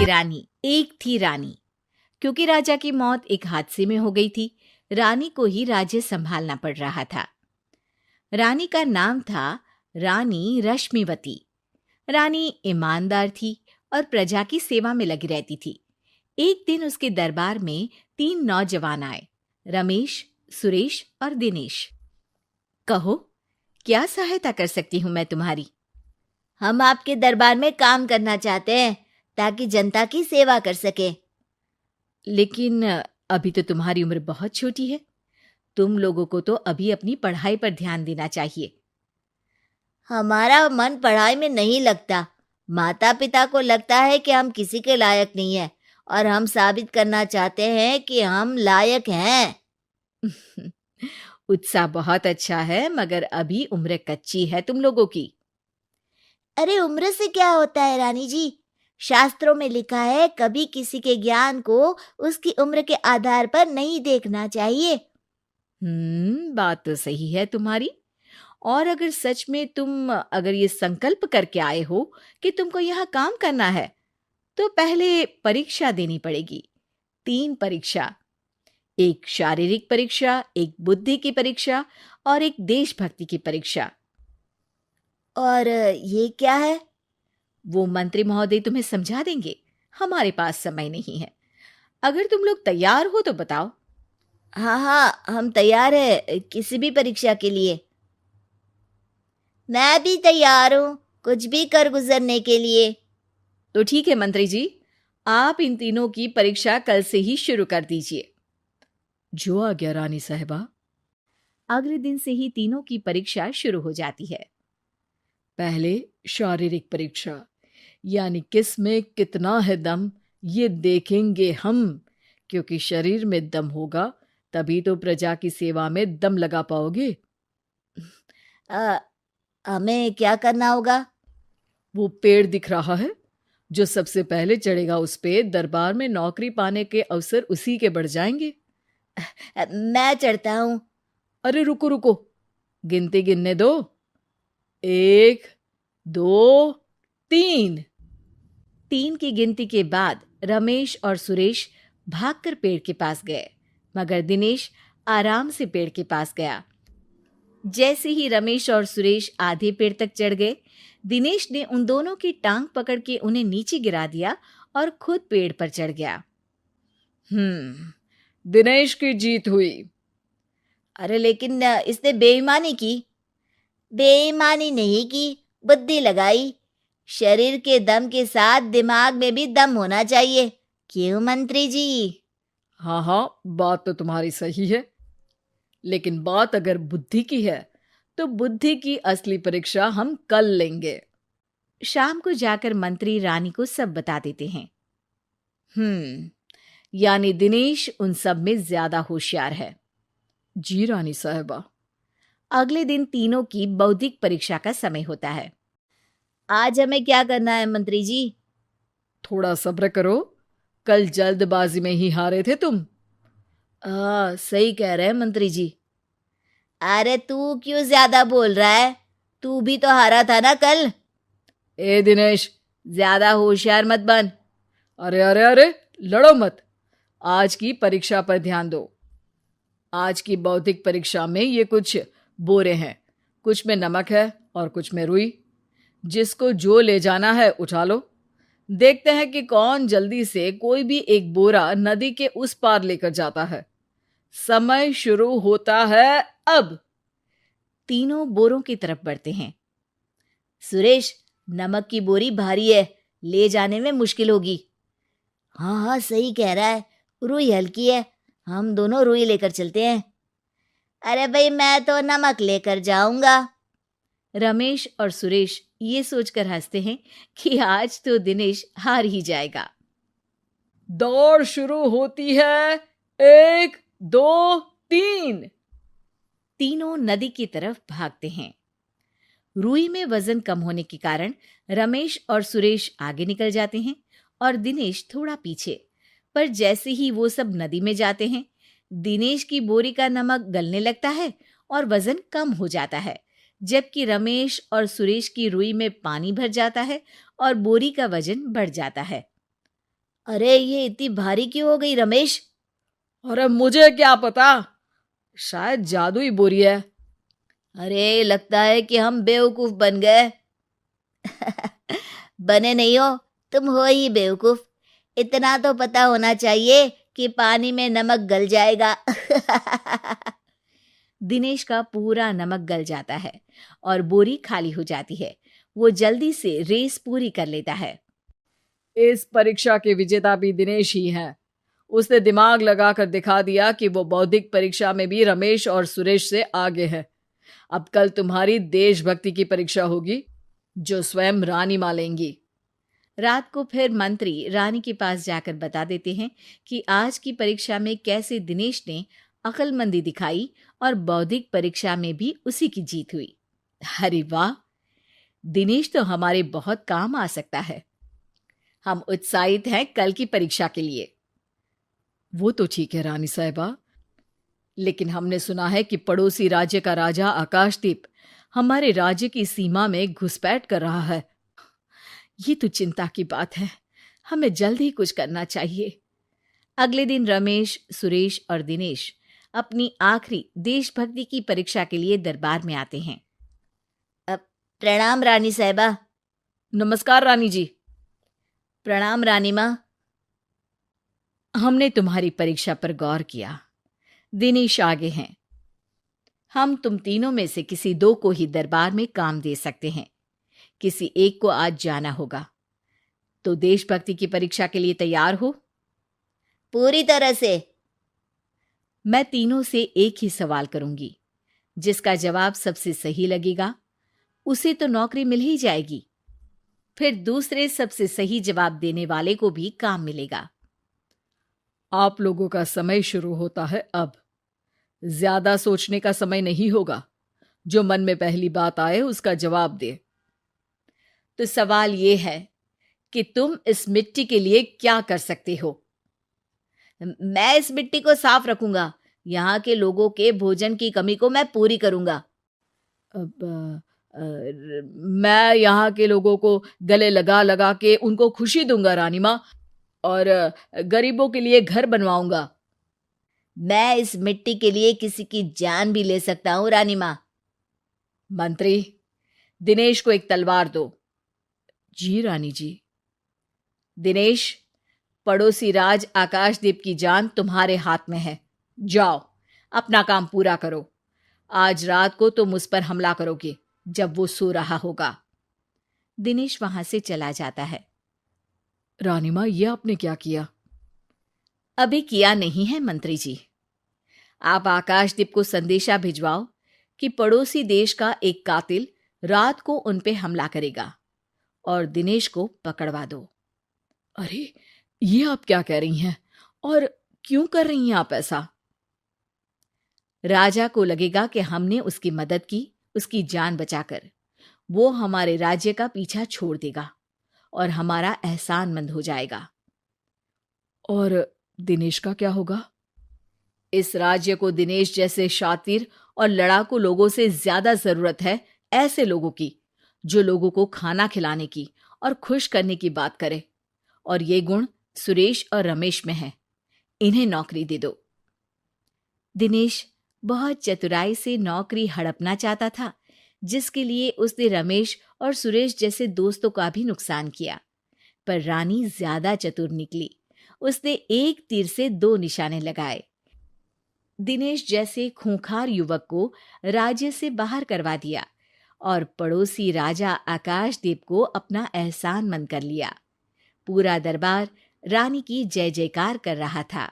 की रानी। एक थी रानी। क्योंकि राजा की मौत एक हादसे में हो गई थी, रानी को ही राज्य संभालना पड़ रहा था। रानी का नाम था रानी रश्मिवती। रानी ईमानदार थी और प्रजा की सेवा में लगी रहती थी। एक दिन उसके दरबार में 3 नौजवान आए, रमेश, सुरेश और दिनेश। कहो, क्या सहायता कर सकती हूँ मैं तुम्हारी? हम आपके दरबार में काम करना चाहते हैं ताकि जनता की सेवा कर सके। लेकिन अभी तो तुम्हारी उम्र बहुत छोटी है। तुम लोगों को तो अभी अपनी पढ़ाई पर ध्यान देना चाहिए। हमारा मन पढ़ाई में नहीं लगता। माता पिता को लगता है कि हम किसी के लायक नहीं हैं और हम साबित करना चाहते हैं कि हम लायक हैं। उत्साह बहुत अच्छा है, मगर अभी उम्र कच्ची है तुम लोगों की। अरे उम्र से क्या होता है रानी जी? शास्त्रों में लिखा है कभी किसी के ज्ञान को उसकी उम्र के आधार पर नहीं देखना चाहिए। बात तो सही है तुम्हारी। और अगर सच में तुम अगर ये संकल्प करके आए हो कि तुमको यहाँ काम करना है, तो पहले परीक्षा देनी पड़ेगी। 3 परीक्षा, एक शारीरिक परीक्षा, एक बुद्धि की परीक्षा और एक देशभक्ति की परीक्षा। और ये क्या है? वो मंत्री महोदय तुम्हें समझा देंगे। हमारे पास समय नहीं है। अगर तुम लोग तैयार हो तो बताओ। हाँ हाँ, हम तैयार है किसी भी परीक्षा के लिए। मैं भी तैयार हूँ कुछ भी कर गुजरने के लिए। तो ठीक है मंत्री जी, आप इन तीनों की परीक्षा कल से ही शुरू कर दीजिए। जो आ गया रानी साहिबा। अगले दिन से ही तीनों की परीक्षा शुरू हो जाती है। पहले शारीरिक परीक्षा, यानी किस में कितना है दम, ये देखेंगे हम। क्योंकि शरीर में दम होगा तभी तो प्रजा की सेवा में दम लगा पाओगे। हमें क्या करना होगा? वो पेड़ दिख रहा है, जो सबसे पहले चढ़ेगा उस पे दरबार में नौकरी पाने के अवसर उसी के बढ़ जाएंगे। मैं चढ़ता हूँ। अरे रुको रुको, गिनती गिनने दो। 1, 2, 3। 3 की गिनती के बाद रमेश और सुरेश भागकर पेड़ के पास गए, मगर दिनेश आराम से पेड़ के पास गया। जैसे ही रमेश और सुरेश आधे पेड़ तक चढ़ गए, दिनेश ने उन दोनों की टांग पकड़ के उन्हें नीचे गिरा दिया और खुद पेड़ पर चढ़ गया। दिनेश की जीत हुई। अरे लेकिन इसने बेईमानी की। बेईमानी नहीं की, बुद्धि लगाई। शरीर के दम के साथ दिमाग में भी दम होना चाहिए। क्यों मंत्री जी? हाँ हाँ, बात तो तुम्हारी सही है, लेकिन बात अगर बुद्धि की है तो बुद्धि की असली परीक्षा हम कल लेंगे। शाम को जाकर मंत्री रानी को सब बता देते हैं। यानी दिनेश उन सब में ज्यादा होशियार है। जी रानी साहिबा। अगले दिन तीनों की बौद्धिक परीक्षा का समय होता है। आज हमें क्या करना है मंत्री जी? थोड़ा सब्र करो, कल जल्दबाजी में ही हारे थे तुम। सही कह रहे हैं मंत्री जी। अरे तू क्यों ज्यादा बोल रहा है? तू भी तो हारा था ना कल। ए दिनेश, ज्यादा होशियार मत बन। अरे अरे अरे, लड़ो मत। आज की परीक्षा पर ध्यान दो। आज की बौद्धिक परीक्षा में ये कुछ बोरे हैं, कुछ में नमक है और कुछ में रुई। जिसको जो ले जाना है उठा लो। देखते हैं कि कौन जल्दी से कोई भी एक बोरा नदी के उस पार लेकर जाता है। समय शुरू होता है अब। तीनों बोरों की तरफ बढ़ते हैं। सुरेश, नमक की बोरी भारी है, ले जाने में मुश्किल होगी। हाँ हाँ, सही कह रहा है, रुई हल्की है, हम दोनों रुई लेकर चलते हैं। अरे भाई, मैं तो नमक लेकर जाऊंगा। रमेश और सुरेश ये सोचकर हंसते हैं कि आज तो दिनेश हार ही जाएगा। दौड़ शुरू होती है। 1, 2, 3। तीनों नदी की तरफ भागते हैं। रुई में वजन कम होने के कारण रमेश और सुरेश आगे निकल जाते हैं और दिनेश थोड़ा पीछे। पर जैसे ही वो सब नदी में जाते हैं, दिनेश की बोरी का नमक गलने लगता है और वजन कम हो जाता है, जबकि रमेश और सुरेश की रुई में पानी भर जाता है और बोरी का वजन बढ़ जाता है। अरे ये इतनी भारी क्यों हो गई रमेश? अरे मुझे क्या पता, शायद जादुई बोरी है। अरे लगता है कि हम बेवकूफ बन गए। बने नहीं हो, तुम हो ही बेवकूफ। इतना तो पता होना चाहिए कि पानी में नमक गल जाएगा। दिनेश का पूरा नमक गल जाता है और बोरी खाली हो जाती है। वो जल्दी से रेस पूरी कर लेता है। इस परीक्षा के विजेता भी दिनेश ही है। उसने दिमाग लगाकर दिखा दिया कि वो बौद्धिक परीक्षा में भी रमेश और सुरेश से आगे है। अब कल तुम्हारी देशभक्ति की परीक्षा होगी, जो स्वयं रानी मां लेंगी। रात को फिर मंत्री रानी के पास जाकर बता देते हैं कि आज की परीक्षा में कैसे दिनेश ने अक्लमंदी दिखाई और बौद्धिक परीक्षा में भी उसी की जीत हुई। अरे वाह, दिनेश तो हमारे बहुत काम आ सकता है। हम उत्साहित हैं कल की परीक्षा के लिए। वो तो ठीक है रानी साहिबा, लेकिन हमने सुना है कि पड़ोसी राज्य का राजा आकाशदीप हमारे राज्य की सीमा में घुसपैठ कर रहा है। ये तो चिंता की बात है। हमें जल्द ही कुछ करना चाहिए। अगले दिन रमेश, सुरेश और दिनेश अपनी आखिरी देशभक्ति की परीक्षा के लिए दरबार में आते हैं। प्रणाम रानी साहिबा। नमस्कार रानी जी। प्रणाम रानी माँ। हमने तुम्हारी परीक्षा पर गौर किया। दिनेश आगे हैं। हम तुम तीनों में से किसी दो को ही दरबार में काम दे सकते हैं। किसी एक को आज जाना होगा। तो देशभक्ति की परीक्षा के लिए तैयार हो? पूरी तरह से। मैं तीनों से एक ही सवाल करूंगी। जिसका जवाब सबसे सही लगेगा उसे तो नौकरी मिल ही जाएगी। फिर दूसरे सबसे सही जवाब देने वाले को भी काम मिलेगा। आप लोगों का समय शुरू होता है अब। ज्यादा सोचने का समय नहीं होगा। जो मन में पहली बात आए उसका जवाब दे। तो सवाल यह है कि तुम इस मिट्टी के लिए क्या कर सकते हो? मैं इस मिट्टी को साफ रखूंगा। यहाँ के लोगों के भोजन की कमी को मैं पूरी करूंगा। मैं यहाँ के लोगों को गले लगा लगा के उनको खुशी दूंगा रानी माँ, और गरीबों के लिए घर बनवाऊंगा। मैं इस मिट्टी के लिए किसी की जान भी ले सकता हूँ रानी माँ। मंत्री, दिनेश को एक तलवार दो। जी रानी जी। दिनेश, पड़ोसी राज आकाशदीप की जान तुम्हारे हाथ में है। जाओ, अपना काम पूरा करो। आज रात को तुम उस पर हमला करोगे जब वो सो रहा होगा। दिनेश वहां से चला जाता है। रानी मां, ये आपने क्या किया? अभी किया नहीं है मंत्री जी। आप आकाशदीप को संदेशा भिजवाओ कि पड़ोसी देश का एक कातिल रात को उन पे हमला करेगा और दिनेश को पकड़वा दो। अरे, ये आप क्या कह रही हैं? और क्यों कर रही हैं आप ऐसा? राजा को लगेगा कि हमने उसकी मदद की, उसकी जान बचाकर। वो हमारे राज्य का पीछा छोड़ देगा और हमारा एहसानमंद हो जाएगा। और दिनेश का क्या होगा? इस राज्य को दिनेश जैसे शातिर और लड़ाकू लोगों से ज्यादा जरूरत है, ऐसे लोगों की जो लोगों को खाना खिलाने की और खुश करने की बात करे। और ये गुण सुरेश और रमेश में है। इन्हें नौकरी दे दो। दिनेश बहुत चतुराई से नौकरी हड़पना चाहता था, जिसके लिए उसने रमेश और सुरेश जैसे दोस्तों का भी नुकसान किया। पर रानी ज्यादा चतुर निकली। उसने एक तीर से दो निशाने लगाए। दिनेश जैसे खूंखार युवक को राज्य से बाहर करवा दिया और पड़ोसी राजा आकाशदीप को अपना एहसानमंद कर लिया। पूरा दरबार रानी की जय जयकार कर रहा था।